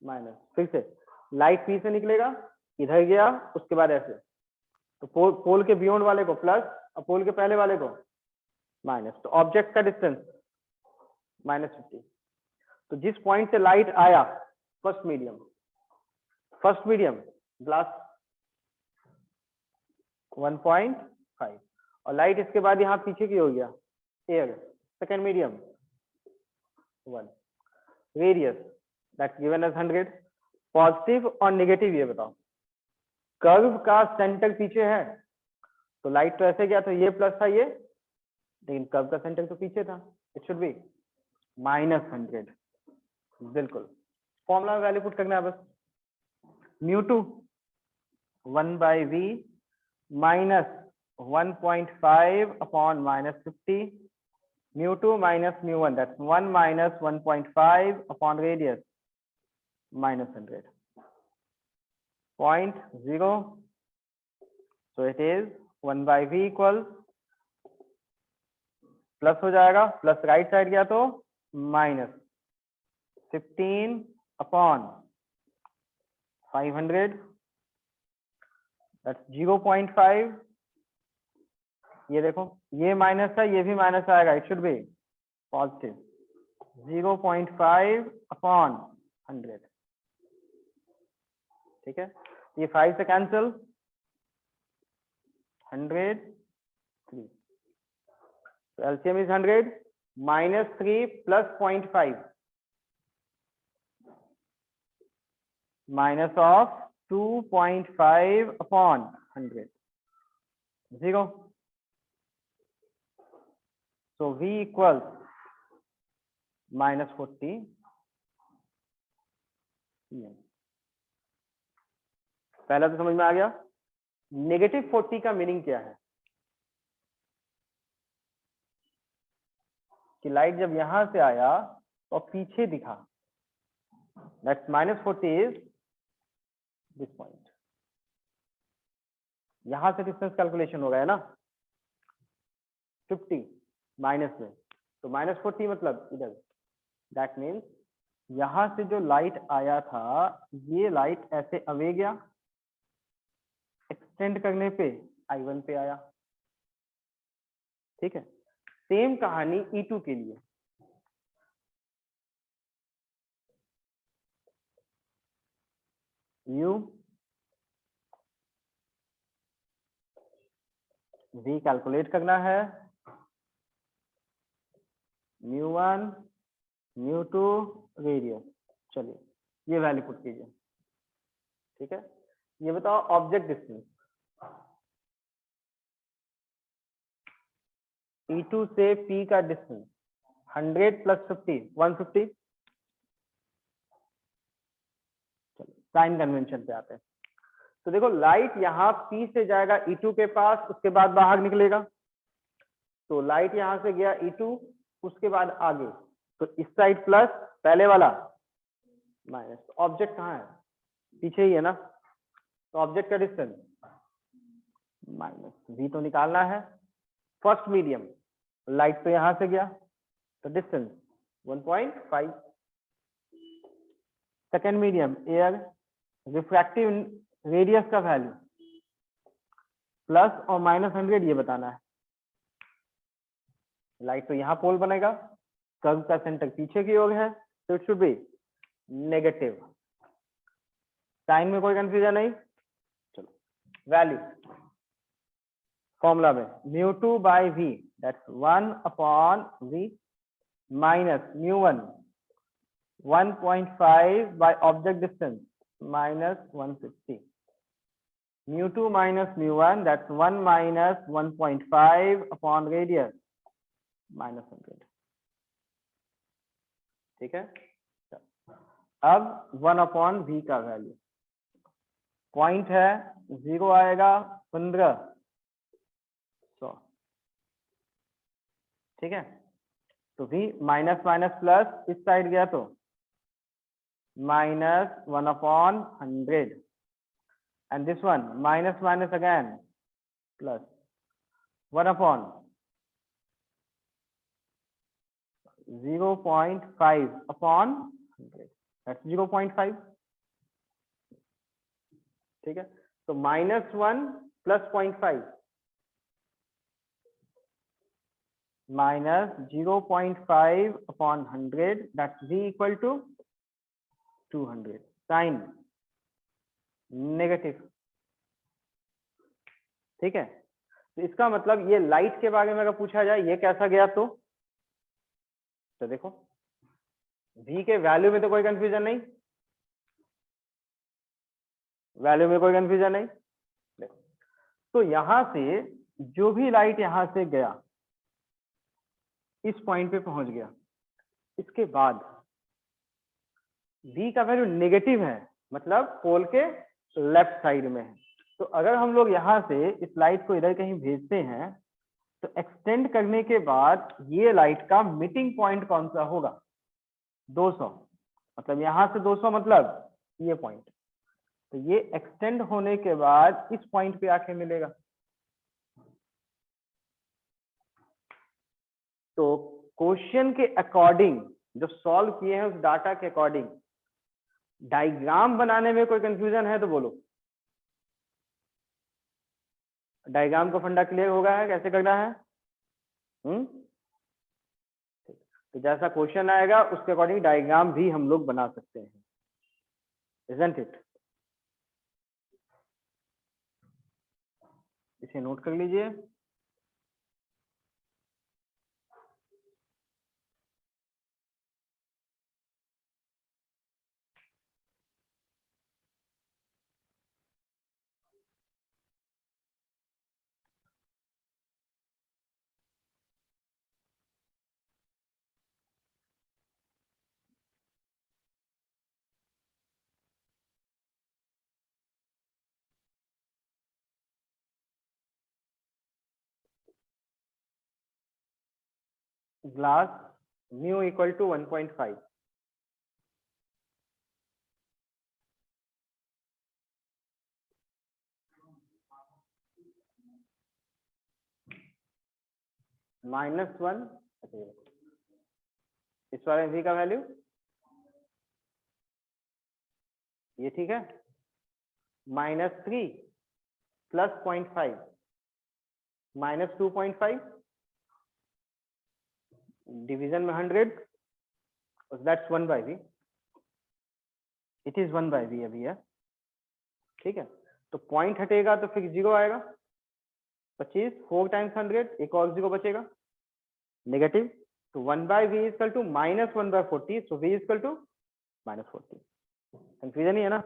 [SPEAKER 1] माइनस। फिर से लाइट P से निकलेगा, इधर गया, उसके बाद ऐसे। तो पोल के बियॉन्ड वाले को प्लस और पोल के पहले वाले को माइनस। तो ऑब्जेक्ट का डिस्टेंस -50। तो जिस पॉइंट से लाइट आया फर्स्ट मीडियम ग्लास 1.5 और लाइट इसके बाद यहाँ पीछे की हो गया air, second medium 1, radius that's given as 100। Positive और नेगेटिव ये बताओ। कर्व का सेंटर पीछे है तो लाइट तो ऐसे गया, तो ये प्लस था ये, लेकिन कर्व का सेंटर तो पीछे था, इट शुड बी -100। बिल्कुल, फॉर्मूला वैल्यू पुट करना है बस। μ2 1/v minus 1.5 upon -50, μ2 minus μ1, that's 1 minus 1.5 upon radius -100, 0.0, so it is 1/v equals, plus हो जाएगा, प्लस राइट साइड गया तो -15 upon 500, that's 0.5। ये देखो, ये माइनस है, ये भी माइनस आएगा, it should B positive, 0.5 upon 100। ठीक है, ये 5 से कैंसिल, 100 3, तो LCM is 100, -3 plus 0.5 minus of 2.5 upon 100, 0। So V equals -40 pm। पहला तो समझ में आ गया। -40 का मीनिंग क्या है कि लाइट जब यहां से आया और पीछे दिखा, दैट्स -40 इज दिस पॉइंट। यहां से डिस्टेंस कैलकुलेशन हो गया ना, 50 माइनस में, तो -40 मतलब इधर, दैट मीन्स यहां से जो लाइट आया था, ये लाइट ऐसे अवे गया, एक्सटेंड करने पे I1 पे आया। ठीक है, सेम कहानी E2 के लिए। U V कैलकुलेट करना है, μ1 μ2 रेडियस। चलिए ये वैल्यू पुट कीजिए। ठीक है, ये बताओ ऑब्जेक्ट डिस्टेंस E2 से P का डिस्टेंस 100 प्लस 50 150। चलिए साइन कन्वेंशन पे आते हैं। तो देखो लाइट यहाँ P से जाएगा E2 के पास, उसके बाद बाहर निकलेगा। तो लाइट यहां से गया E2, उसके बाद आगे, तो इस साइड प्लस, पहले वाला माइनस। तो ऑब्जेक्ट कहाँ है? पीछे ही है ना, तो ऑब्जेक्ट का डिस्टेंस माइनस V तो निकालना है। फर्स्ट मीडियम लाइट तो यहां से गया, तो distance 1.5। Second medium air, refractive radius का वैल्यू प्लस और -100 ये बताना है। लाइट तो यहाँ पोल बनेगा, कर्व का सेंटर पीछे की ओर है, तो it should be negative. Sign में कोई कंफ्यूजन नहीं। चलो वैल्यू फॉर्मूला में μ2/v, that's 1 upon v minus μ1 1.5 by object distance -150, μ2 minus μ1, that's 1 minus 1.5 upon radius -100। ठीक है, अब 1 अपॉन v का वैल्यू, पॉइंट है 0 आएगा 1500। ठीक है, तो v माइनस माइनस प्लस, इस साइड गया तो -1 upon 100, and this one minus minus again plus 1 upon 0.5 upon 100, that's 0.5। ठीक है, तो -1 plus 0.5 minus 0.5 upon 100, that's v equal to 200। Sign negative. ठीक है, तो इसका मतलब ये लाइट के बारे में अगर पूछा जाए ये कैसा गया, तो देखो v के वैल्यू में तो कोई कंफ्यूजन नहीं, वैल्यू में कोई कंफ्यूजन नहीं। देखो तो यहां से जो भी लाइट यहां से गया इस पॉइंट पे पहुंच गया, इसके बाद V का वैल्यू नेगेटिव है, मतलब पोल के लेफ्ट साइड में है। तो अगर हम लोग यहाँ से इस लाइट को इधर कहीं भेजते हैं तो एक्सटेंड करने के बाद ये लाइट का मीटिंग पॉइंट कौन सा होगा? 200, मतलब यहाँ से 200 मतलब ये पॉइंट। तो ये एक्सटेंड होने के बाद इस पॉइंट पे आके मिलेगा। तो क्वेश्चन के अकॉर्डिंग जो सॉल्व किए हैं उस डाटा के अकॉर्डिंग डायग्राम बनाने में कोई कंफ्यूजन है तो बोलो। डायग्राम का फंडा क्लियर होगा है कैसे करना है? तो जैसा क्वेश्चन आएगा उसके अकॉर्डिंग डायग्राम भी हम लोग बना सकते हैं, isn't it? इसे नोट कर लीजिए। ग्लास म्यू इक्वल टू 1.5, -1, इस वाले v का वैल्यू ये ठीक है, -3 प्लस 0.5 -2.5 डिवीजन में 100, that's 1/v, it is 1/v अभी है, ठीक है। तो पॉइंट हटेगा तो फिर 0 आएगा, 25 4 टाइम्स 100, एक और 0 बचेगा नेगेटिव। तो 1/v equal to -1/40, so v equal to -40। Confusion ही है ना?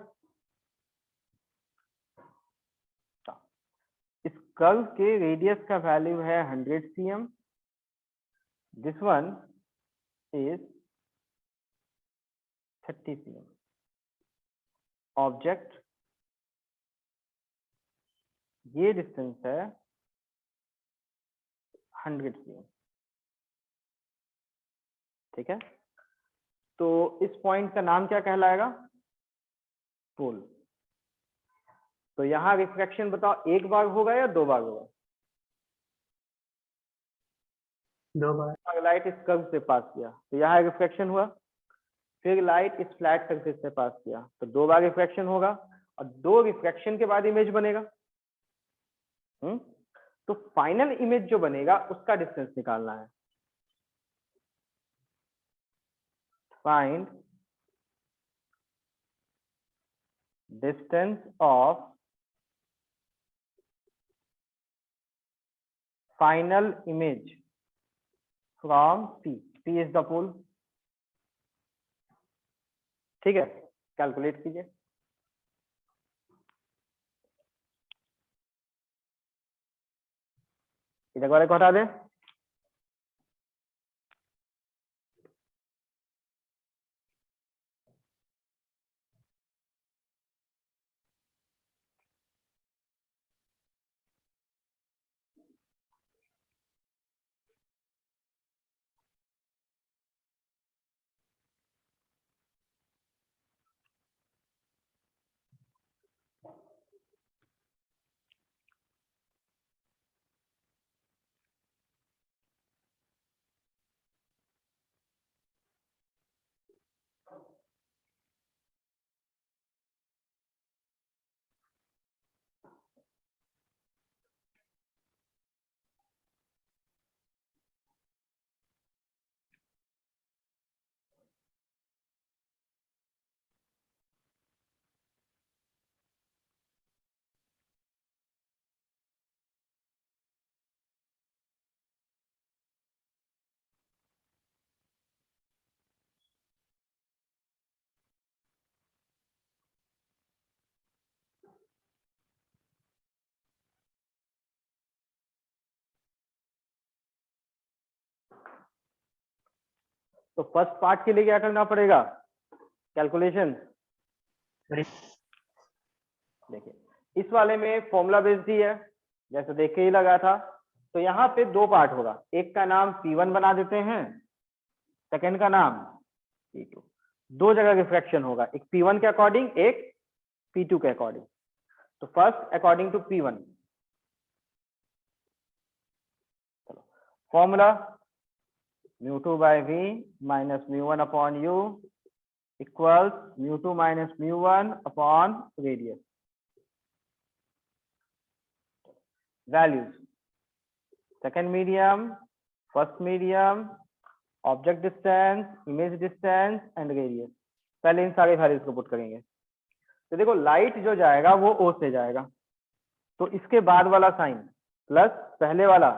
[SPEAKER 1] इस कर्व के रेडियस का वैल्यू है 100 cm, this one is 30 cm। Object ये डिस्टेंस है 100 cm, ठीक है। तो इस पॉइंट का नाम क्या कहलाएगा? पोल। तो यहाँ रिफ्रैक्शन बताओ, एक बार होगा या 2 बार होगा?
[SPEAKER 2] 2 बार।
[SPEAKER 1] लाइट इस कर्व से पास किया तो यहाँ रिफ्रैक्शन हुआ, फिर लाइट इस फ्लैट सरफेस से पास किया तो 2 बार रिफ्रैक्शन होगा, और 2 रिफ्रैक्शन के बाद इमेज बनेगा। तो फाइनल इमेज जो बनेगा उसका डिस्टेंस निकालना है। Find distance of final image from P, P is the pole, ठीक है। कैलकुलेट कीजिए। इधर वाले को हटा दें। तो फर्स्ट पार्ट के लिए क्या करना पड़ेगा, कैलकुलेशन। देखिए इस वाले में फॉर्मूला बेस्ड ही है, जैसे देख के ही लगा था। तो यहाँ पे दो पार्ट होगा, एक का नाम P1 बना देते हैं, सेकंड का नाम P2। दो जगह रिफ्रैक्शन होगा, एक P1 के अकॉर्डिंग, एक P2 के अकॉर्डिंग। तो first according to P1, formula μ2 by V minus μ1 upon U equals μ2 minus μ1 upon radius। Values, second medium, first medium, object distance, image distance and radius। पहले इन सारे वैल्यूज को put करेंगे। तो देखो लाइट जो जाएगा वो O से जाएगा, तो इसके बाद वाला साइन प्लस, पहले वाला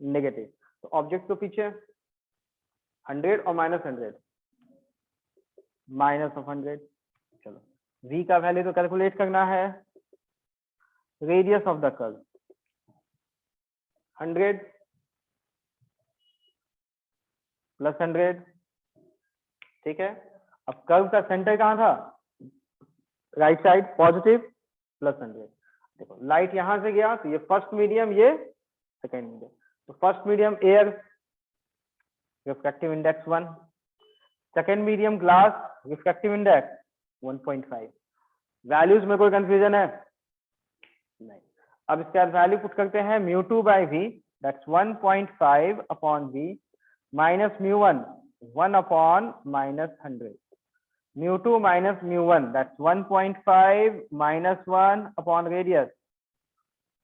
[SPEAKER 1] नेगेटिव। तो ऑब्जेक्ट को पीछे 100 और -100, माइनस ऑफ 100। चलो V का वैल्यू तो कैलकुलेट करना है, radius of the curve 100 plus 100, ठीक है। अब कर्व का सेंटर कहाँ था, राइट साइड, पॉजिटिव प्लस 100। देखो लाइट यहां से गया तो ये फर्स्ट मीडियम, ये सेकेंड मीडियम। तो first medium air, refractive index 1, second medium glass, refractive index 1.5। Values में कोई कंफ्यूजन है नहीं। अब इसके बाद वैल्यू पुट करते हैं μ2 by V, that's 1.5 upon V minus μ1 1 upon -100। μ2 minus μ1, that's 1.5 minus 1 upon radius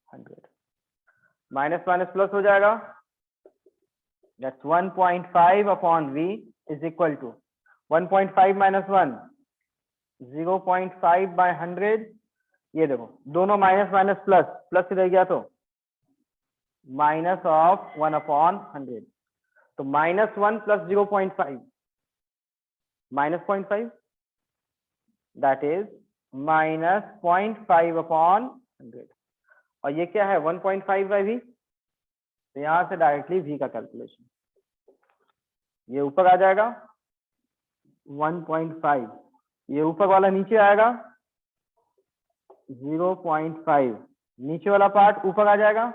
[SPEAKER 1] 100। Minus minus plus हो जाएगा, that's 1.5 upon V is equal to 1.5 minus 1 0.5 by 100। ये देखो दोनों माइनस माइनस प्लस, प्लस रह गया तो माइनस ऑफ 1 अपॉन 100। तो -1 प्लस 0.5 -0.5, दैट इज -0.5 अपॉन 100। और ये क्या है 1.5 बाई V, तो यहां से डायरेक्टली V का कैलकुलेशन, ये ऊपर आ जाएगा 1.5, ये ऊपर वाला नीचे आएगा 0.5, नीचे वाला पार्ट ऊपर आ जाएगा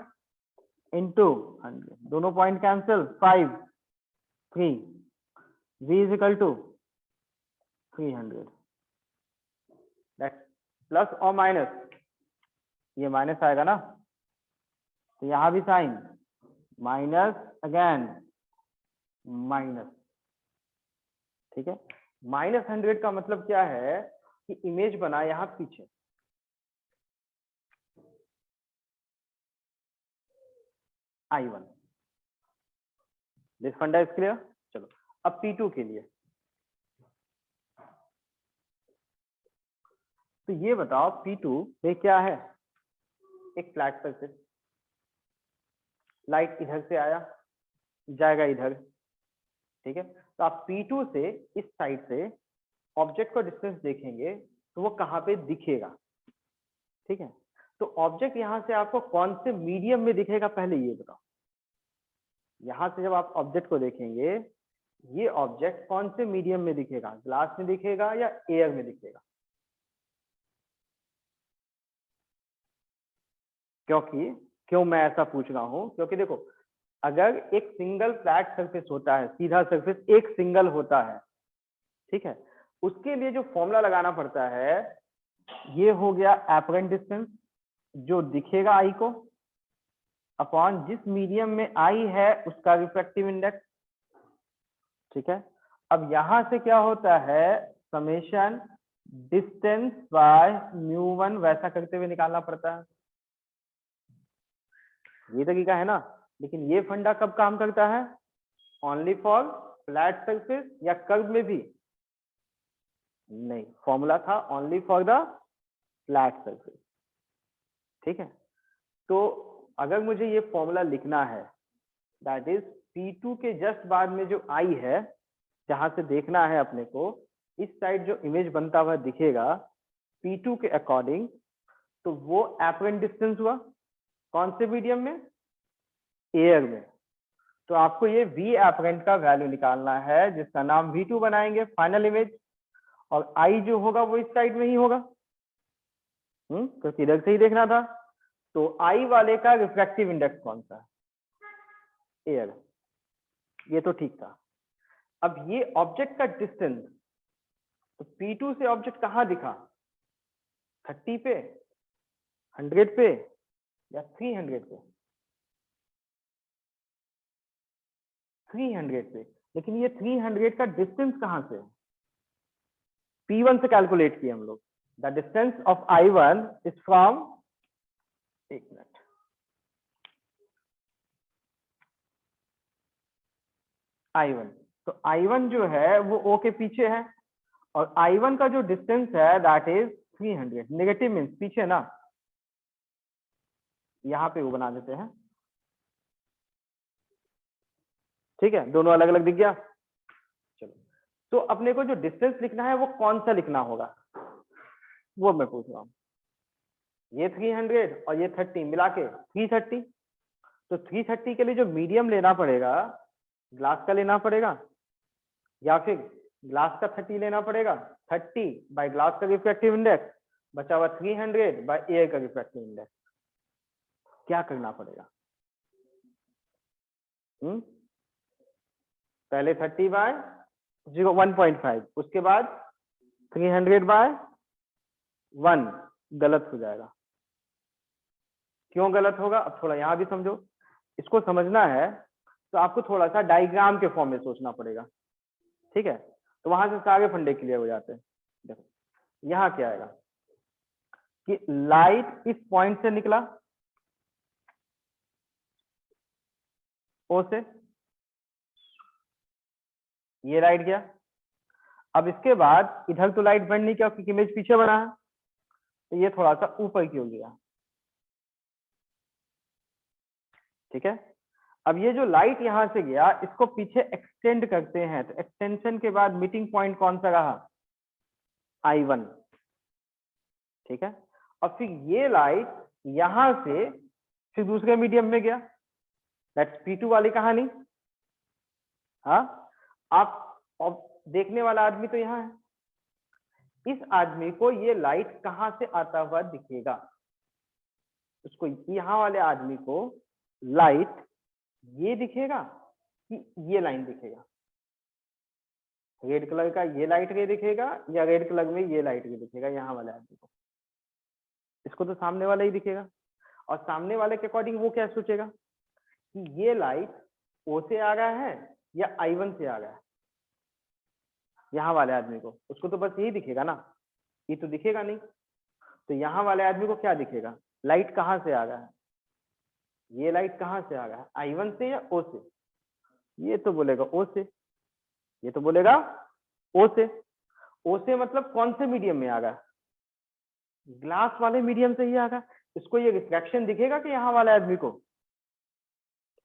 [SPEAKER 1] इंटू 100, दोनों point cancel, 5 3, V is equal to 300। Plus और माइनस, ये माइनस आएगा ना, तो यहां भी साइन माइनस, अगेन माइनस, ठीक है। -100 का मतलब क्या है कि इमेज बना यहां पीछे, I1। दिस फंडा इज क्लियर। चलो अब P2 के लिए, तो ये बताओ P2 में क्या है, एक फ्लैट सरफेस, लाइट इधर से आया, जाएगा इधर, ठीक है। तो आप P2 से इस साइड से ऑब्जेक्ट का डिस्टेंस देखेंगे तो वो कहाँ पे दिखेगा, ठीक है। तो ऑब्जेक्ट यहाँ से आपको कौन से मीडियम में दिखेगा, पहले ये बताओ। यहाँ से जब आप ऑब्जेक्ट को देखेंगे, ये ऑब्जेक्ट कौन से मीडियम में दिखेगा, ग्लास में दिखेगा या एयर में दिखेगा। क्यों मैं ऐसा पूछ रहा हूं, क्योंकि देखो अगर एक सिंगल फ्लैट सरफेस होता है, सीधा सरफेस एक सिंगल होता है, ठीक है, उसके लिए जो फॉर्मूला लगाना पड़ता है, ये हो गया एपरेंट डिस्टेंस जो दिखेगा आई को, अपॉन जिस मीडियम में आई है उसका रिफ्रैक्टिव इंडेक्स, ठीक है। अब यहां से क्या होता है, समेशन डिस्टेंस बाय μ1 वैसा करते हुए निकालना पड़ता है, ये तरीका है ना। लेकिन ये फंडा कब काम करता है, ओनली फॉर फ्लैट सरफेस या कर्व में भी नहीं, फॉर्मूला था only for the flat surface, ठीक है। तो अगर मुझे ये फॉर्मूला लिखना है, दैट इज P2 के जस्ट बाद में जो आई है, जहां से देखना है अपने को, इस साइड जो इमेज बनता हुआ दिखेगा P2 के अकॉर्डिंग, तो वो एपरेंट डिस्टेंस हुआ कौन से मीडियम में, एयर में। तो आपको ये V एपरेंट का वैल्यू निकालना है, जिसका नाम V2 बनाएंगे फाइनल इमेज, और I जो होगा वो इस साइड में ही होगा, तो इधर से ही देखना था। तो I वाले का रिफ्रैक्टिव इंडेक्स कौन सा है? एयर। ये तो ठीक था। अब ये ऑब्जेक्ट का डिस्टेंस, तो P2 से ऑब्जेक्ट कहाँ दिखा? 30 पे, 100 पे, या 300 पे? 300 पे। लेकिन ये 300 का डिस्टेंस कहाँ से है? P1 से कैलकुलेट किए हम लोग। The distance of I1 is from, एक मिनट, I1, तो I1 जो है वो O के पीछे है, और I1 का जो डिस्टेंस है दैट इज 300। नेगेटिव मीन्स पीछे ना, यहाँ पे वो बना देते हैं, ठीक है, दोनों अलग अलग दिख गया। चलो, तो अपने को जो डिस्टेंस लिखना है वो कौन सा लिखना होगा, वो मैं पूछ रहा हूँ। ये 300 और ये 30 मिला के 330। तो 330 के लिए जो मीडियम लेना पड़ेगा, ग्लास का लेना पड़ेगा, या फिर ग्लास का 30 लेना पड़ेगा। 30 बाय ग्लास का रिफ्रैक्टिव इंडेक्स, बचा हुआ 300 बाय एयर का रिफ्रैक्टिव इंडेक्स। क्या करना पड़ेगा? पहले 30 बाय 1.5, उसके बाद 300 बाय 1। गलत हो जाएगा। क्यों गलत होगा? अब थोड़ा यहाँ भी समझो। इसको समझना है तो आपको थोड़ा सा डायग्राम के फॉर्म में सोचना पड़ेगा, ठीक है? तो वहां से सारे फंडे क्लियर हो जाते हैं। देखो यहाँ क्या आएगा कि लाइट इस पॉइंट से निकला, ओ से, ये लाइट गया। अब इसके बाद इधर तो लाइट बेंड नहीं किया क्योंकि इमेज पीछे बना है, तो ये थोड़ा सा ऊपर की ओर गया, ठीक है? अब ये जो लाइट यहां से गया, इसको पीछे एक्सटेंड करते हैं, तो एक्सटेंशन के बाद मीटिंग पॉइंट कौन सा रहा? I1, ठीक है? और फिर ये लाइट यहां से फिर दूसरे मीडियम में गया, दैट्स P2 वाली कहानी। हाँ, आप देखने वाला आदमी तो यहाँ है, इस आदमी को ये लाइट कहां से आता हुआ दिखेगा? उसको, यहाँ वाले आदमी को लाइट ये दिखेगा कि ये लाइन दिखेगा? रेड कलर का ये लाइट रे दिखेगा, या रेड कलर में ये लाइट रे दिखेगा यहाँ वाले आदमी को? इसको तो सामने वाला ही दिखेगा। और सामने वाले के अकॉर्डिंग वो क्या सोचेगा कि ये लाइट O से आ रहा है या I1 से आ रहा है? यहाँ वाले आदमी को, उसको तो बस यही दिखेगा ना, ये तो दिखेगा नहीं। तो यहाँ वाले आदमी को क्या दिखेगा? लाइट कहाँ से आ रहा है? ये लाइट कहाँ से आ रहा है? I1 से या O से? ये तो बोलेगा O से, ये तो बोलेगा O से। O से मतलब कौन से मीडियम में आ रहा है? ग्लास वाले मीडियम से ही आ रहा है। इसको ये रिफ्लेक्शन दिखेगा कि यहाँ वाले आदमी को?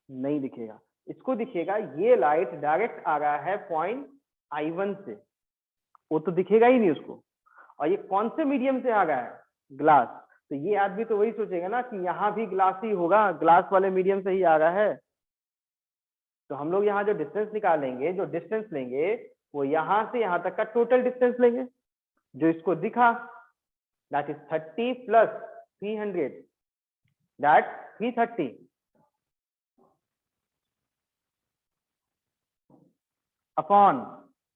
[SPEAKER 1] नहीं दिखेगा। इसको दिखेगा ये लाइट डायरेक्ट आ रहा है पॉइंट I1 से, वो तो दिखेगा ही नहीं उसको। और ये कौन से मीडियम से आ रहा है? ग्लास। तो ये आदमी तो वही सोचेगा ना कि यहाँ भी ग्लास ही होगा, ग्लास वाले मीडियम से ही आ रहा है। तो हम लोग यहाँ जो डिस्टेंस निकालेंगे, जो डिस्टेंस लेंगे, वो यहाँ से यहाँ तक का टोटल डिस्टेंस लेंगे, जो इसको दिखा, that is 30 plus 300, that 330, upon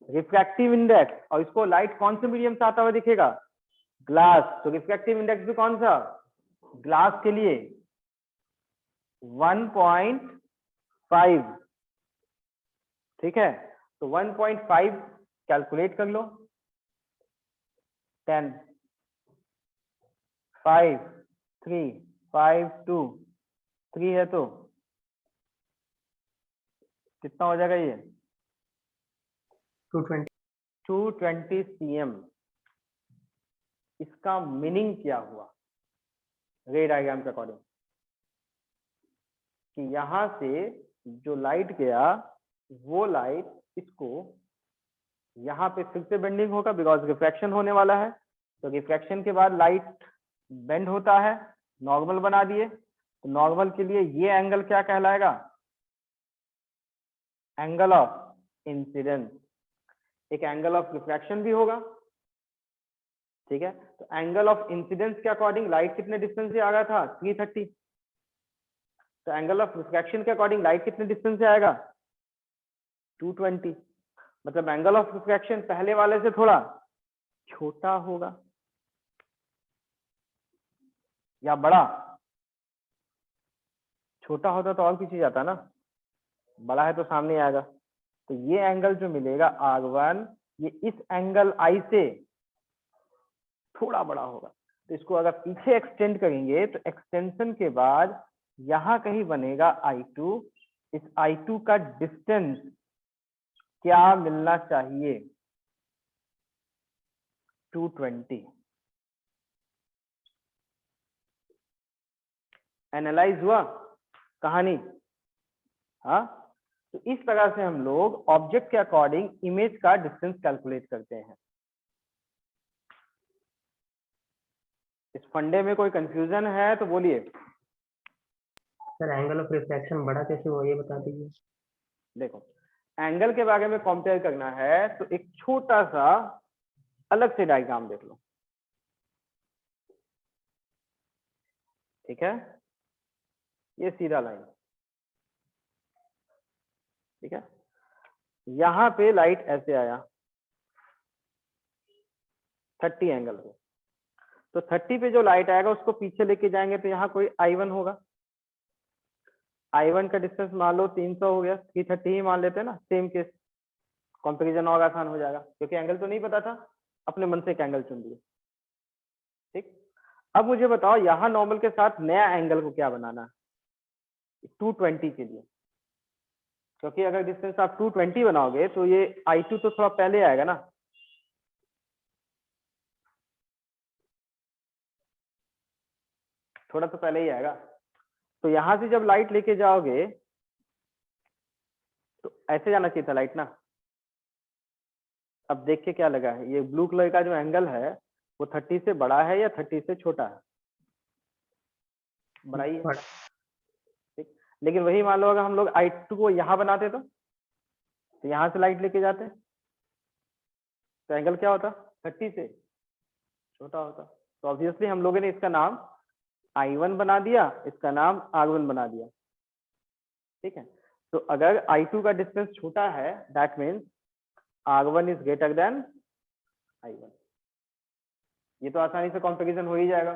[SPEAKER 1] refractive index. और इसको लाइट कौन से मीडियम से आता हुआ दिखेगा? ग्लास। तो रिफ्रैक्टिव इंडेक्स भी कौन सा? ग्लास के लिए 1.5, ठीक है? तो 1.5 कैलकुलेट कर लो। 10, 5, 3, 5, 2, 3 है तो कितना हो जाएगा ये? 220 cm। इसका मीनिंग क्या हुआ रे डायग्राम के अकॉर्डिंग? कि यहां से जो लाइट गया, वो लाइट इसको यहाँ पे फिर से बेंडिंग होगा, बिकॉज रिफ्रैक्शन होने वाला है। तो रिफ्रैक्शन के बाद लाइट बेंड होता है, नॉर्मल बना दिए। तो नॉर्मल के लिए ये एंगल क्या कहलाएगा? एंगल ऑफ इंसिडेंस, एक एंगल ऑफ रिफ्रैक्शन भी होगा, ठीक है। तो एंगल ऑफ इंसिडेंस के अकॉर्डिंग लाइट कितने डिस्टेंस से आ रहा था, 330। तो एंगल ऑफ रिफ्रैक्शन के अकॉर्डिंग लाइट कितने डिस्टेंस से आएगा, 220। मतलब एंगल ऑफ रिफ्रैक्शन पहले वाले से थोड़ा छोटा होगा या बड़ा, छोटा होता तो और पीछे जाता ना, बड़ा है तो सामने आएगा। तो ये एंगल जो मिलेगा R1, ये इस एंगल I से थोड़ा बड़ा होगा। तो इसको अगर पीछे एक्सटेंड करेंगे तो एक्सटेंशन के बाद यहां कहीं बनेगा I2। इस I2 का डिस्टेंस क्या मिलना चाहिए, 220। एनालाइज हुआ कहानी, हाँ। तो इस तरह से हम लोग ऑब्जेक्ट के अकॉर्डिंग इमेज का डिस्टेंस कैलकुलेट करते हैं। इस फंडे में कोई कंफ्यूजन है तो बोलिए।
[SPEAKER 2] सर एंगल ऑफ रिफ्रैक्शन बड़ा कैसे हुआ ये बता दीजिए।
[SPEAKER 1] देखो, एंगल के बारे में कंपेयर करना है तो एक छोटा सा अलग से डायग्राम देख लो, ठीक है। ये सीधा लाइन, ठीक है। यहां पे लाइट ऐसे आया 30 एंगल पे, तो 30 पे जो लाइट आएगा उसको पीछे लेके जाएंगे तो यहाँ कोई I1 होगा। I1 का डिस्टेंस मान लो 300 हो गया, 330 ही मान लेते हैं ना, सेम केस, कंपेरिजन और आसान हो जाएगा क्योंकि एंगल तो नहीं पता था, अपने मन से एक एंगल चुन लिया, ठीक। अब मुझे बताओ यहाँ नॉर्मल के साथ नया एंगल को क्या बनाना है, 220 के लिए। क्योंकि अगर डिस्टेंस आप 220 बनाओगे तो ये I2 तो थोड़ा पहले आएगा ना, थोड़ा तो पहले ही आएगा। तो यहां से जब लाइट लेके जाओगे तो ऐसे जाना चाहिए था लाइट ना। अब देख के क्या लगा है, ये ब्लू कलर का जो एंगल है वो 30 से बड़ा है या 30 से छोटा है, बड़ा ही है,
[SPEAKER 2] बड़ा।
[SPEAKER 1] ठीक। लेकिन वही मान लो अगर हम लोग I2 को यहाँ बनाते तो यहाँ से लाइट लेके जाते तो एंगल क्या होता, 30 से छोटा होता। तो ऑब्वियसली हम लोगों ने इसका नाम I1 बना दिया, इसका नाम R1 बना दिया, ठीक है। तो अगर I2 का डिस्टेंस छोटा है that means R1 is greater then I1। ये तो आसानी से कंपैरिजन हो ही जाएगा।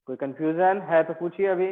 [SPEAKER 1] कोई कंफ्यूजन है तो पूछिए अभी।